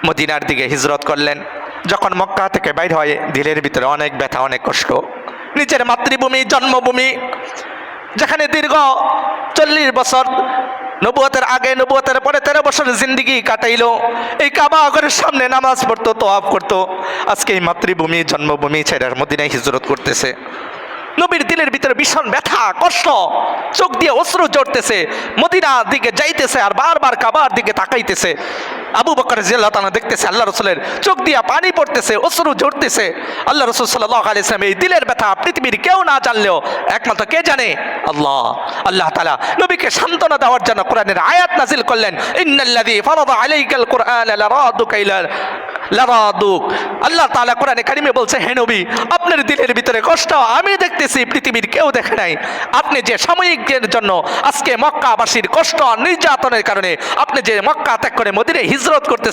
মদিনার দিকে হিজরত করলেন। যখন মক্কা থেকে বাইর হয় দিলের ভিতরে অনেক ব্যথা, অনেক কষ্ট। নিজের মাতৃভূমি, জন্মভূমি, যেখানে দীর্ঘ 40 বছর নবুয়তের আগে, নবুয়তের পরে 13 বছর জিন্দিগি কাটাইলো, এই কাবা ঘরের সামনে নামাজ পড়তো, তোয়াফ করতো, আজকে এই মাতৃভূমি, জন্মভূমি ছেড়ে মদিনায় হিজরত করতেছে। নবীর দিলের ভিতরে ভীষণ ব্যথা, কষ্ট, চোখ দিয়ে অশ্রু ঝরতেছে, মদিনার দিকে যাইতেছে আর বারবার কাবার দিকে তাকাইতেছে। আবু বকর রাদিয়াল্লাহু তাআলা দেখতেছে আল্লাহ রাসূলের চোখ দিয়ে পানি পড়তেছে, অশ্রু ঝরতেছে। আল্লাহ রাসূল সাল্লাল্লাহু আলাইহি ওয়াসাল্লাম এই দিলের ব্যথা পৃথিবীর কেউ না জানলেও একমাত্র কে জানে? আল্লাহ। আল্লাহ তাআলা নবীকে সান্ত্বনা দেওয়ার জন্য কোরআনের আয়াত নাযিল করলেন, ইন্নাল্লাযী ফারাদা আলাইকাল কুরআনা লারাদুকা ইলা লারাদুক। আল্লাহ তাআলা কোরআনে কারিমে বলছে, হে নবী, আপনার দিলের ভিতরে কষ্ট আমি দেখতেছি, পৃথিবীর কেউ দেখে নাই। আপনি যে সাময়িকের জন্য আজকে মক্কাবাসীর কষ্ট নির্যাতনের কারণে আপনি যে মক্কা ত্যাগ করে মদিনায় হিজরত করতে